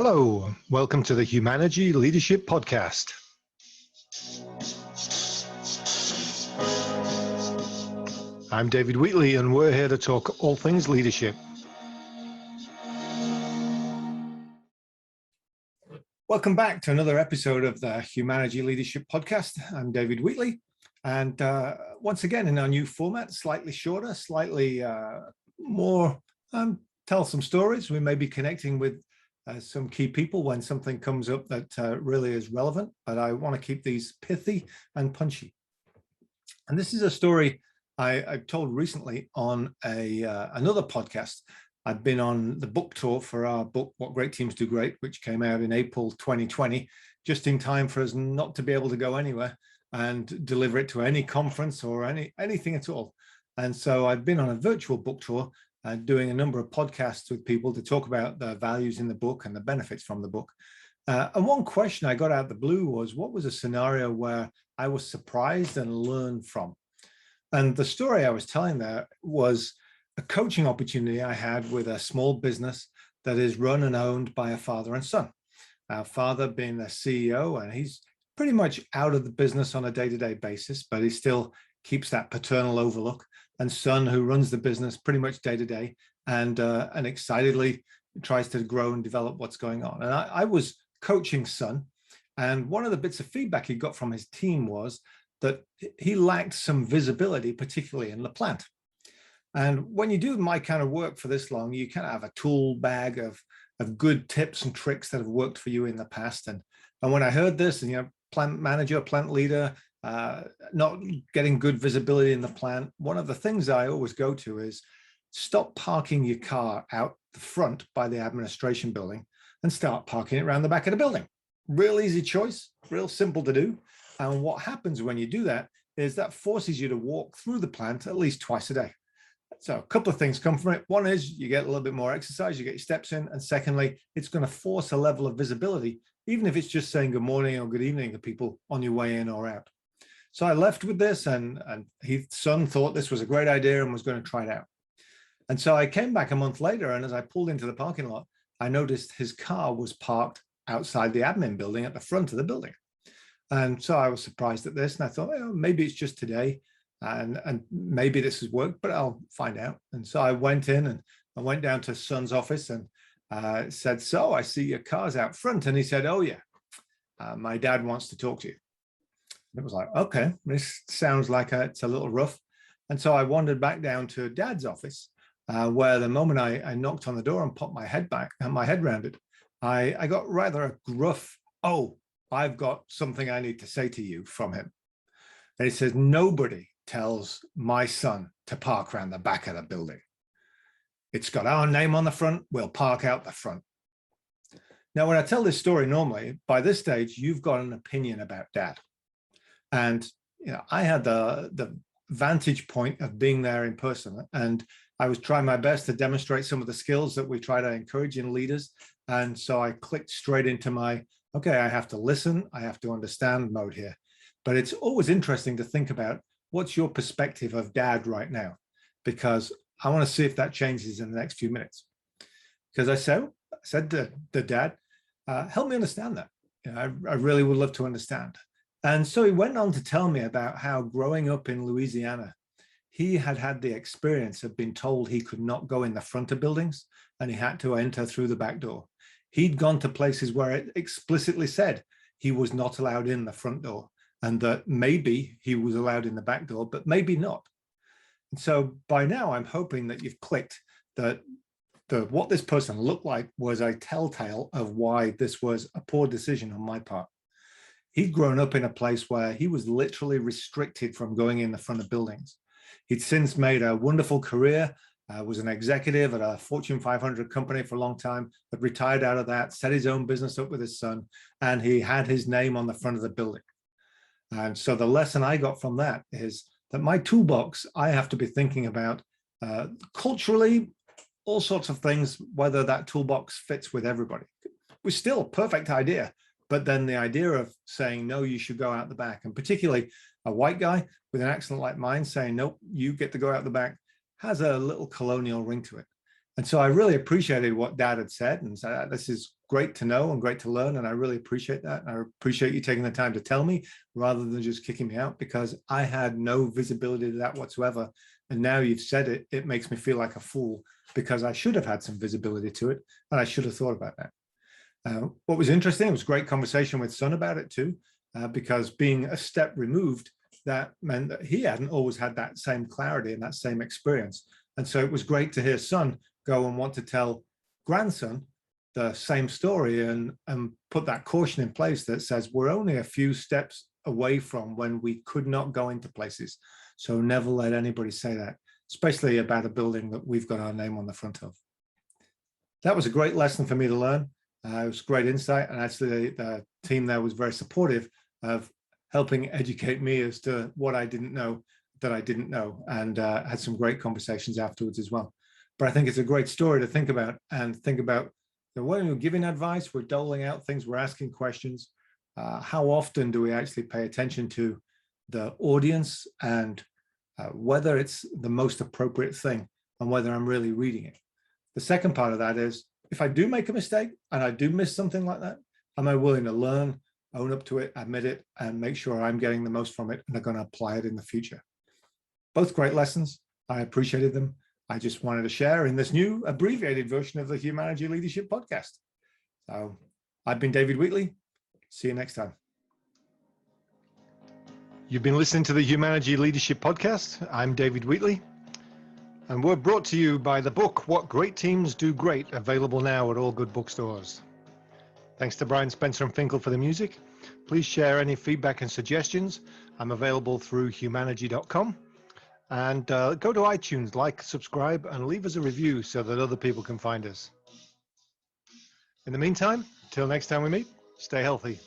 Hello, welcome to the Humanergy Leadership Podcast. I'm David Wheatley, and we're here to talk all things leadership. Welcome back to another episode of the Humanergy Leadership Podcast. I'm David Wheatley, and once again in our new format, slightly shorter, slightly more tell some stories. We may be connecting with some key people when something comes up that really is relevant, but I want to keep these pithy and punchy. And this is a story I told recently on another podcast. I've been on the book tour for our book, What Great Teams Do Great, which came out in April 2020, just in time for us not to be able to go anywhere and deliver it to any conference or anything at all. And so I've been on a virtual book tour doing a number of podcasts with people to talk about the values in the book and the benefits from the book. And one question I got out of the blue was, what was a scenario where I was surprised and learned from? And the story I was telling there was a coaching opportunity I had with a small business that is run and owned by a father and son. Our father being the CEO, and he's pretty much out of the business on a day-to-day basis, but he still keeps that paternal overlook. And son, who runs the business pretty much day to day and excitedly tries to grow and develop what's going on. And I was coaching son, and one of the bits of feedback he got from his team was that he lacked some visibility, particularly in the plant. And when you do my kind of work for this long, you kind of have a tool bag of good tips and tricks that have worked for you in the past. And when I heard this, and plant manager, plant leader, not getting good visibility in the plant, one of the things I always go to is stop parking your car out the front by the administration building and start parking it around the back of the building. Real easy choice, real simple to do. And what happens when you do that is that forces you to walk through the plant at least twice a day. So a couple of things come from it. One is you get a little bit more exercise, you get your steps in. And secondly, it's going to force a level of visibility, even if it's just saying good morning or good evening to people on your way in or out. So I left with this, and his son thought this was a great idea and was going to try it out. And so I came back a month later, and as I pulled into the parking lot, I noticed his car was parked outside the admin building at the front of the building. And so I was surprised at this, and I thought, well, maybe it's just today, and maybe this has worked, but I'll find out. And so I went in, and I went down to son's office and said, so I see your car's out front. And he said, oh yeah, my dad wants to talk to you. It was like, okay, this sounds like it's a little rough. And so I wandered back down to dad's office, where the moment I knocked on the door and popped my head around it, I got rather a gruff, oh, I've got something I need to say to you from him. And he says, nobody tells my son to park around the back of the building. It's got our name on the front, we'll park out the front. Now, when I tell this story normally, by this stage, you've got an opinion about dad. And I had the vantage point of being there in person, and I was trying my best to demonstrate some of the skills that we try to encourage in leaders. And so I clicked straight into my, okay, I have to listen, I have to understand mode here. But it's always interesting to think about what's your perspective of dad right now, because I want to see if that changes in the next few minutes. Because I said to the dad, help me understand that. I really would love to understand. And so he went on to tell me about how growing up in Louisiana, he had had the experience of being told he could not go in the front of buildings and he had to enter through the back door. He'd gone to places where it explicitly said he was not allowed in the front door, and that maybe he was allowed in the back door, but maybe not. And so by now I'm hoping that you've clicked that what this person looked like was a telltale of why this was a poor decision on my part. He'd grown up in a place where he was literally restricted from going in the front of buildings. He'd since made a wonderful career, was an executive at a Fortune 500 company for a long time, but retired out of that, set his own business up with his son, and he had his name on the front of the building. And so the lesson I got from that is that my toolbox, I have to be thinking about culturally, all sorts of things, whether that toolbox fits with everybody. It's still a perfect idea. But then the idea of saying, no, you should go out the back, and particularly a white guy with an accent like mine saying, nope, you get to go out the back, has a little colonial ring to it. And so I really appreciated what Dad had said, and so this is great to know and great to learn. And I really appreciate that. I appreciate you taking the time to tell me rather than just kicking me out, because I had no visibility to that whatsoever. And now you've said it, it makes me feel like a fool, because I should have had some visibility to it, and I should have thought about that. What was interesting, it was a great conversation with Son about it too, because being a step removed, that meant that he hadn't always had that same clarity and that same experience. And so it was great to hear Son go and want to tell grandson the same story and put that caution in place that says we're only a few steps away from when we could not go into places. So never let anybody say that, especially about a building that we've got our name on the front of. That was a great lesson for me to learn. It was great insight, and actually the team there was very supportive of helping educate me as to what I didn't know that I didn't know, and had some great conversations afterwards as well. But I think it's a great story to think about, and think about when we're giving advice, we're doling out things, we're asking questions. How often do we actually pay attention to the audience and whether it's the most appropriate thing and whether I'm really reading it? The second part of that is, if I do make a mistake and I do miss something like that, am I willing to learn, own up to it, admit it, and make sure I'm getting the most from it and I'm going to apply it in the future? Both great lessons. I appreciated them. I just wanted to share in this new abbreviated version of the Humanergy Leadership Podcast. So I've been David Wheatley. See you next time. You've been listening to the Humanergy Leadership Podcast. I'm David Wheatley, and we're brought to you by the book, What Great Teams Do Great, available now at all good bookstores. Thanks to Brian Spencer and Finkel for the music. Please share any feedback and suggestions. I'm available through humanergy.com. And go to iTunes, like, subscribe, and leave us a review so that other people can find us. In the meantime, until next time we meet, stay healthy.